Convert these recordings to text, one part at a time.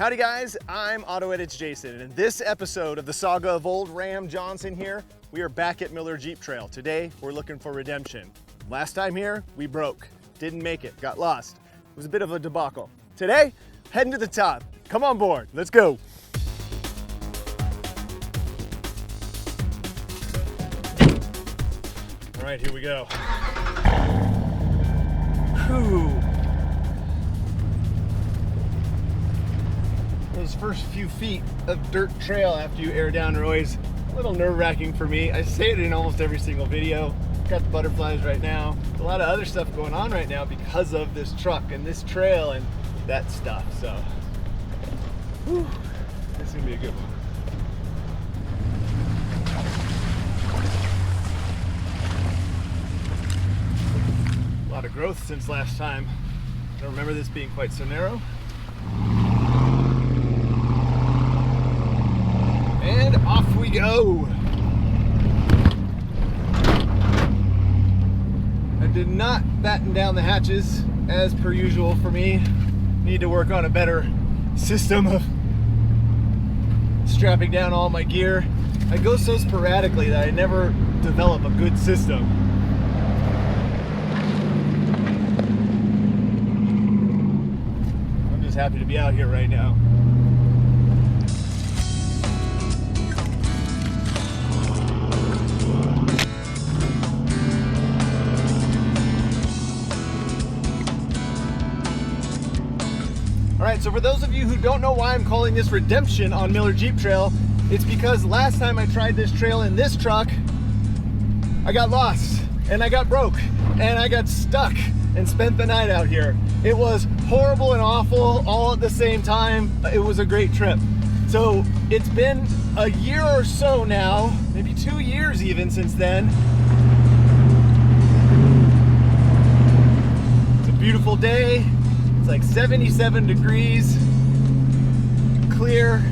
Howdy guys, I'm AutoEdits Jason, and in this episode of the saga of old Ram Johnson here, we are back at Miller Jeep Trail. Today, we're looking for redemption. Last time here, we broke, didn't make it, got lost. It was a bit of a debacle. Today, heading to the top. Come on board, let's go. All right, here we go. Whew. Those first few feet of dirt trail after you air down are always a little nerve-wracking for me. I say it in almost every single video. Got the butterflies right now. A lot of other stuff going on right now because of this truck and this trail and that stuff. So, whew, this is gonna be a good one. A lot of growth since last time. I don't remember this being quite so narrow. And off we go. I did not batten down the hatches as per usual for me. Need to work on a better system of strapping down all my gear. I go so sporadically that I never develop a good system. I'm just happy to be out here right now. Alright, so for those of you who don't know why I'm calling this redemption on Miller Jeep Trail, it's because last time I tried this trail in this truck, I got lost, and I got broke, and I got stuck, and spent the night out here. It was horrible and awful all at the same time. It was a great trip. So it's been a year or so now, maybe 2 years even since then. It's a beautiful day. It's like 77 degrees, clear,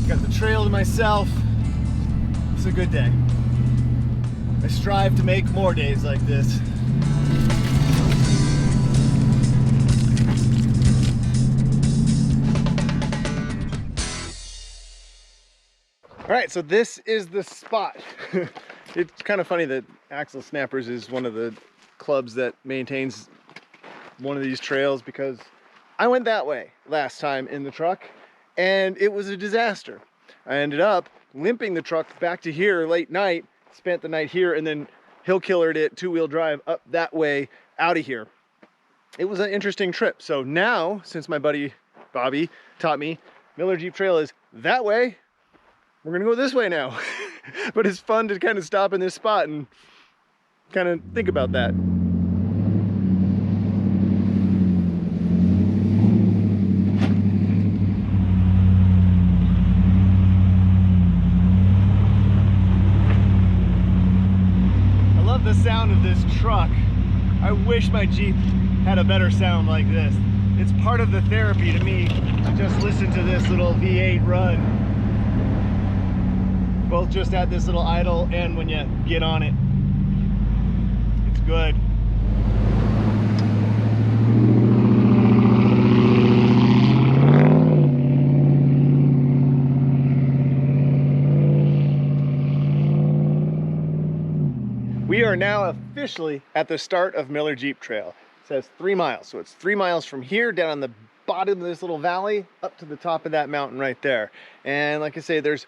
got the trail to myself. It's a good day. I strive to make more days like this. All right, so this is the spot. It's kind of funny that Axle Snappers is one of the clubs that maintains one of these trails, because I went that way last time in the truck and it was a disaster. I ended up limping the truck back to here late night, spent the night here, and then hill killered it, two-wheel drive up that way out of here. It was an interesting trip. So now, since my buddy Bobby taught me Miller Jeep Trail is that way, we're gonna go this way now. But it's fun to kind of stop in this spot and kind of think about that. The sound of this truck. I wish my Jeep had a better sound like this. It's part of the therapy to me to just listen to this little V8 run. Both just at this little idle and when you get on it. It's good. We are now officially at the start of Miller Jeep Trail. It says 3 miles, so it's 3 miles from here down on the bottom of this little valley up to the top of that mountain right there. And like I say, there's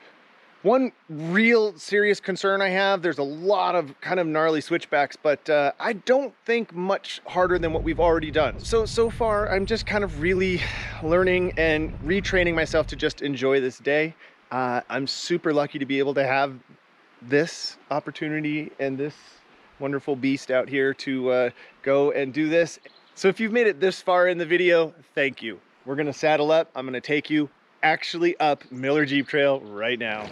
one real serious concern I have. There's a lot of kind of gnarly switchbacks, but I don't think much harder than what we've already done. So far, I'm just kind of really learning and retraining myself to just enjoy this day. I'm super lucky to be able to have this opportunity and this wonderful beast out here to go and do this. So if you've made it this far in the video, thank you. We're gonna saddle up. I'm gonna take you actually up Miller Jeep Trail right now.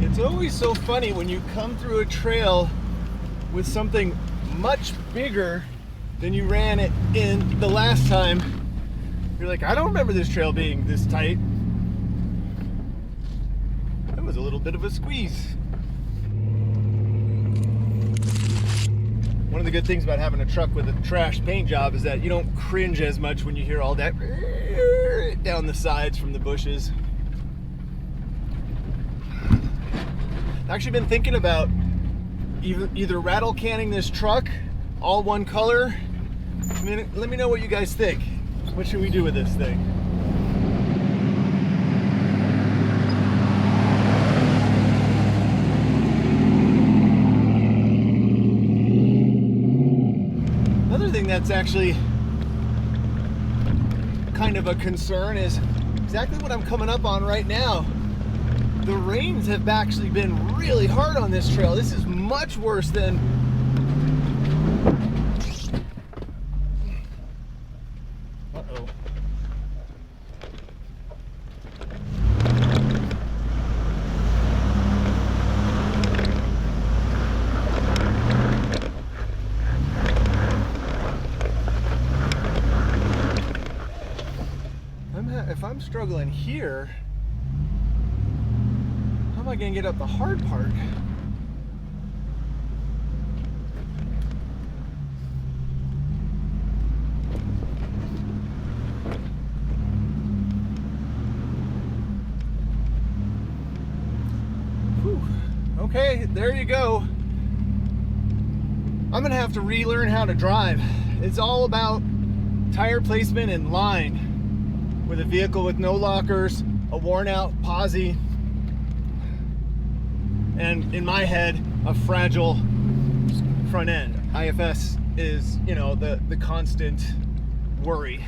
It's always so funny when you come through a trail with something much bigger than you ran it in the last time. You're like, I don't remember this trail being this tight. That was a little bit of a squeeze. One of the good things about having a truck with a trash paint job is that you don't cringe as much when you hear all that down the sides from the bushes. I've actually been thinking about either rattle canning this truck, all one color. I mean, let me know what you guys think. What should we do with this thing? Another thing that's actually kind of a concern is exactly what I'm coming up on right now. The rains have actually been really hard on this trail. This is much worse than if I'm struggling here, how am I going to get up the hard part? Whew. Okay, there you go. I'm going to have to relearn how to drive. It's all about tire placement and line. With a vehicle with no lockers, a worn out posi, and in my head, a fragile front end. IFS is, you know, the constant worry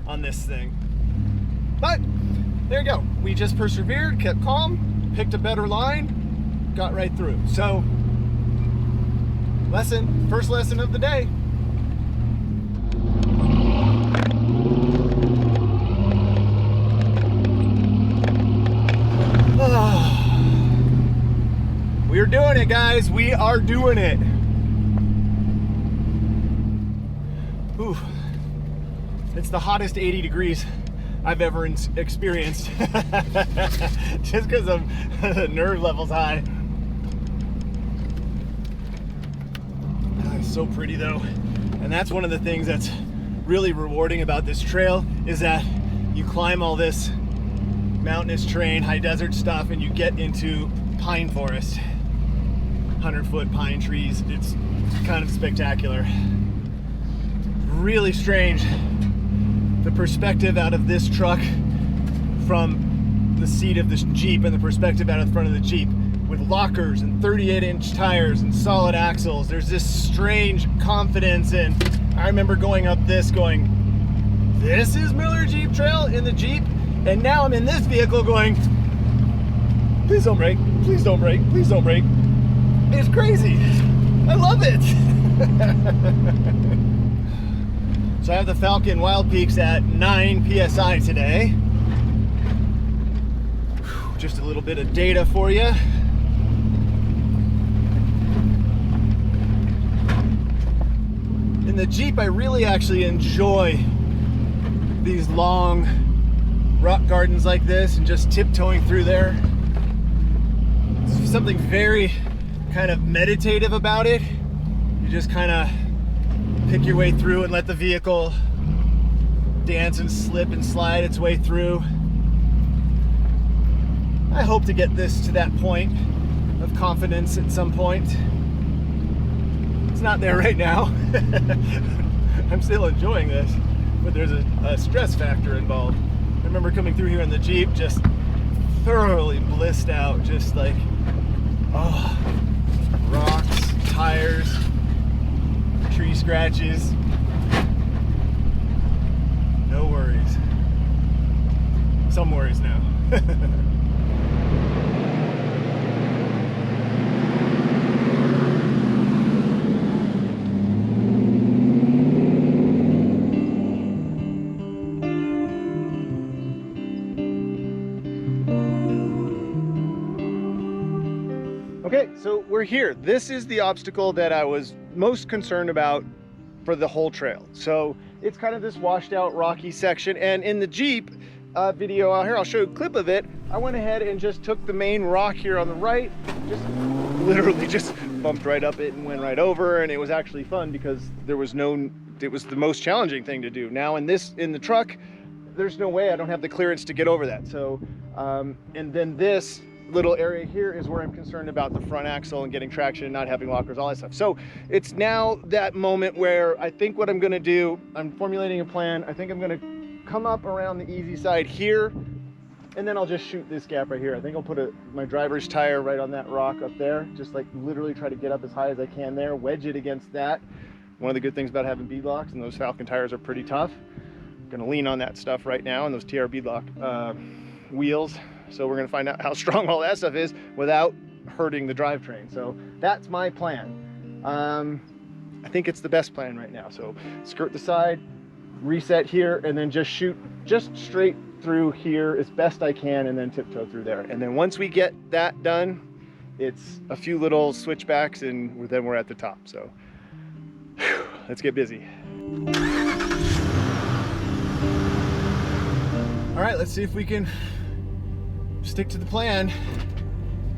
on this thing. But there you go. We just persevered, kept calm, picked a better line, got right through. So, first lesson of the day. We're doing it, guys. We are doing it. Ooh. It's the hottest 80 degrees I've ever experienced. Just because the nerve level's high. It's so pretty though. And that's one of the things that's really rewarding about this trail is that you climb all this mountainous terrain, high desert stuff, and you get into pine forest. 100-foot pine trees. It's kind of spectacular. Really strange. The perspective out of this truck from the seat of this Jeep and the perspective out of the front of the Jeep with lockers and 38-inch tires and solid axles. There's this strange confidence, and I remember going up this going, this is Miller Jeep Trail in the Jeep, and now I'm in this vehicle going, please don't brake, please don't brake, please don't brake. It's crazy. I love it. So I have the Falcon Wild Peaks at 9 PSI today. Just a little bit of data for you. In the Jeep, I really actually enjoy these long rock gardens like this and just tiptoeing through there. There's something very kind of meditative about it. You just kind of pick your way through and let the vehicle dance and slip and slide its way through. I hope to get this to that point of confidence at some point. It's not there right now. I'm still enjoying this, but there's a stress factor involved. I remember coming through here in the Jeep just thoroughly blissed out, just like, oh, rocks, tires, tree scratches, no worries. Some worries now. Okay, so we're here. This is the obstacle that I was most concerned about for the whole trail. So it's kind of this washed out rocky section. And in the Jeep video out here, I'll show you a clip of it. I went ahead and just took the main rock here on the right, just literally just bumped right up it and went right over. And it was actually fun because there was no, it was the most challenging thing to do. Now in the truck, there's no way, I don't have the clearance to get over that. So, and then this little area here is where I'm concerned about the front axle and getting traction and not having lockers, all that stuff. So it's now that moment where I think what I'm gonna do, I'm formulating a plan. I think I'm gonna come up around the easy side here, and then I'll just shoot this gap right here. I think I'll put my driver's tire right on that rock up there, just like literally try to get up as high as I can there, wedge it against that. One of the good things about having beadlocks, and those Falcon tires are pretty tough. I'm gonna lean on that stuff right now, and those TR beadlock wheels. So we're gonna find out how strong all that stuff is without hurting the drivetrain. So that's my plan. I think it's the best plan right now. So skirt the side, reset here, and then just shoot just straight through here as best I can, and then tiptoe through there. And then once we get that done, it's a few little switchbacks, and then we're at the top. So whew, let's get busy. All right, let's see if we can stick to the plan,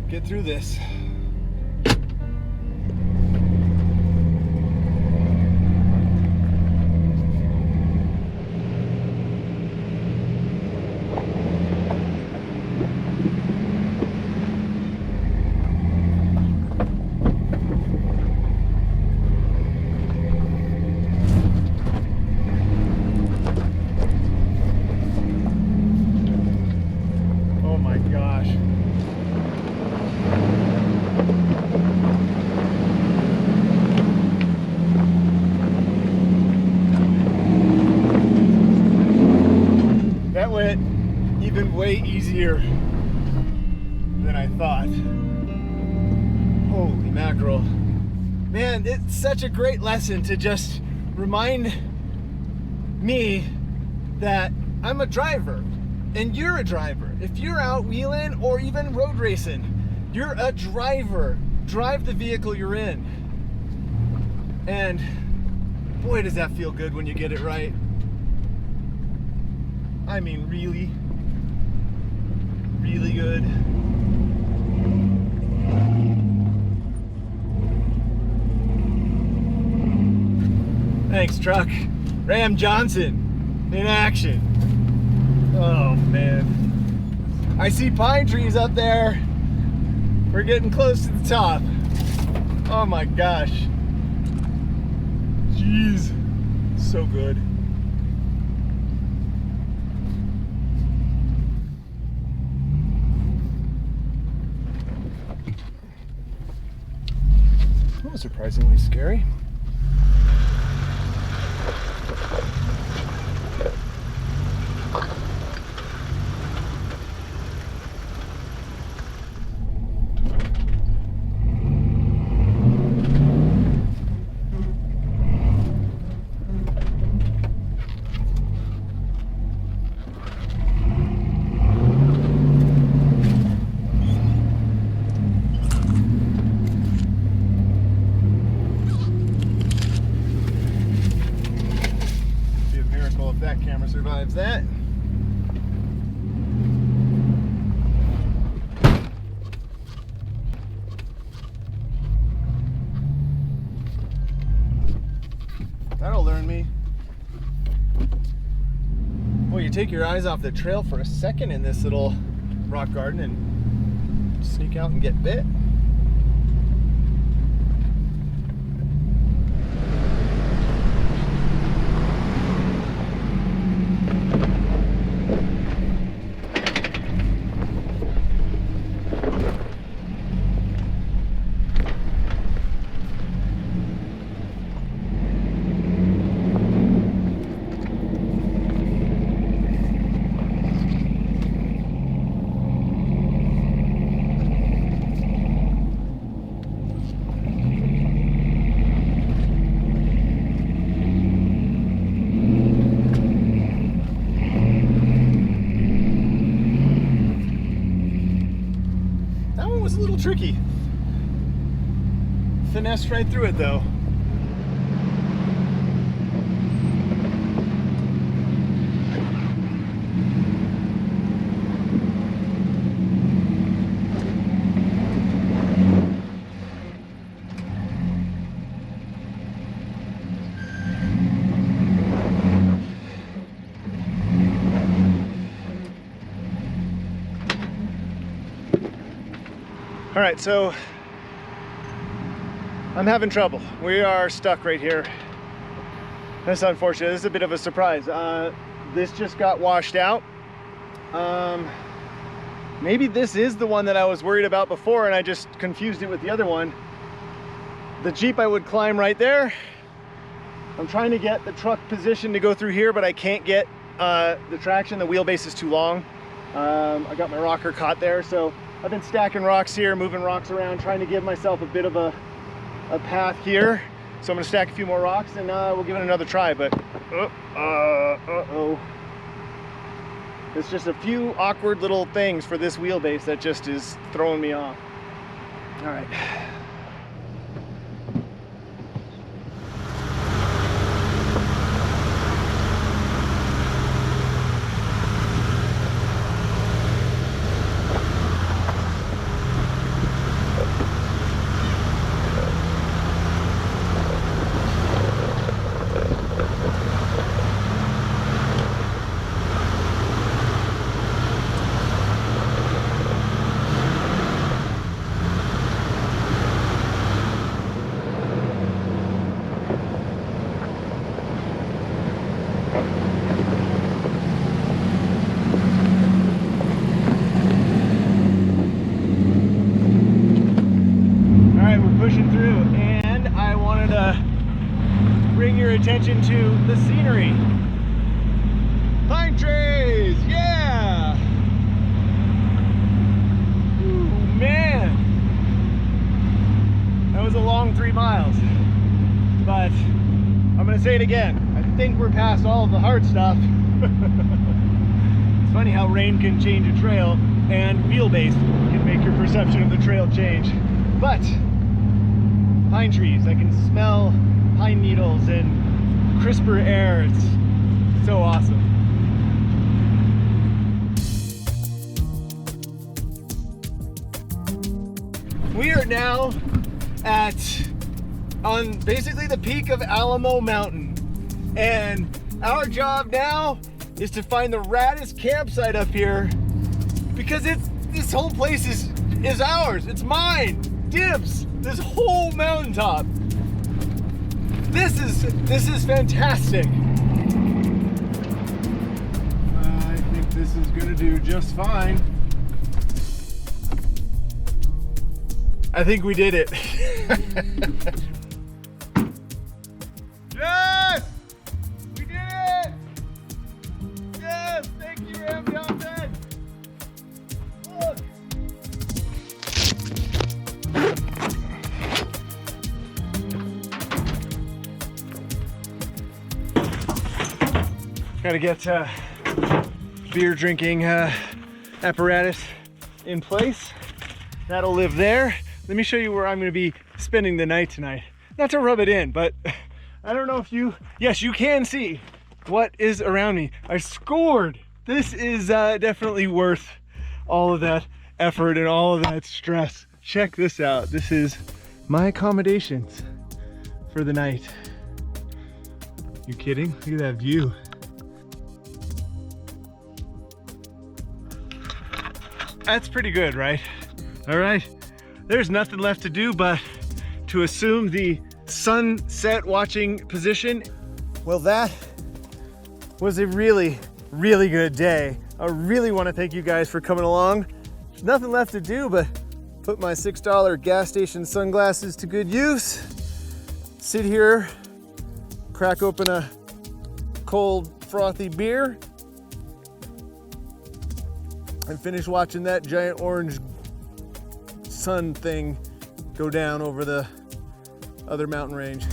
get through this. Even way easier than I thought. Holy mackerel. Man, it's such a great lesson to just remind me that I'm a driver and you're a driver. If you're out wheeling or even road racing, you're a driver. Drive the vehicle you're in. And boy, does that feel good when you get it right. I mean, really good. Thanks, truck. Ram Johnson in action. Oh man. I see pine trees up there. We're getting close to the top. Oh my gosh. Jeez. So good. That was surprisingly scary. Survives that. That'll learn me. Well, you take your eyes off the trail for a second in this little rock garden and sneak out and get bit. Was a little tricky. Finesse right through it though. All right, so I'm having trouble. We are stuck right here. That's unfortunate. This is a bit of a surprise. This just got washed out. Maybe this is the one that I was worried about before and I just confused it with the other one. The Jeep I would climb right there. I'm trying to get the truck positioned to go through here, but I can't get the traction. The wheelbase is too long. I got my rocker caught there, so I've been stacking rocks here, moving rocks around, trying to give myself a bit of a path here. So I'm gonna stack a few more rocks and we'll give it another try, but uh-oh. It's just a few awkward little things for this wheelbase that just is throwing me off. All right. Attention to the scenery. Pine trees, yeah! Ooh, man! That was a long 3 miles. But I'm gonna say it again. I think we're past all of the hard stuff. It's funny how rain can change a trail and wheelbase can make your perception of the trail change. But pine trees, I can smell pine needles and crisper air. It's so awesome. We are now on basically the peak of Alamo Mountain, and our job now is to find the raddest campsite up here, because this whole place is ours. It's mine. Dibs. This whole mountaintop. This is fantastic. I think this is gonna do just fine. I think we did it. Yes! We did it! Yes! Thank you, Andy Johnson! Look! Gotta get beer drinking apparatus in place. That'll live there. Let me show you where I'm gonna be spending the night tonight. Not to rub it in, but I don't know if yes, you can see what is around me. I scored. This is definitely worth all of that effort and all of that stress. Check this out. This is my accommodations for the night. You kidding? Look at that view. That's pretty good, right? All right, there's nothing left to do but to assume the sunset watching position. Well, that was a really, really good day. I really want to thank you guys for coming along. There's nothing left to do but put my $6 gas station sunglasses to good use, sit here, crack open a cold frothy beer, and finish watching that giant orange sun thing go down over the other mountain range.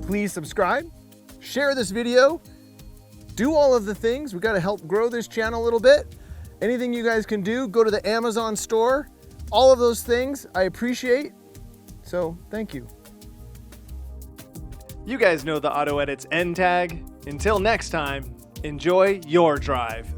Please subscribe, share this video, do all of the things. We got to help grow this channel a little bit. Anything you guys can do, go to the Amazon store. All of those things I appreciate. So thank you. You guys know the AutoEdits end tag. Until next time, enjoy your drive.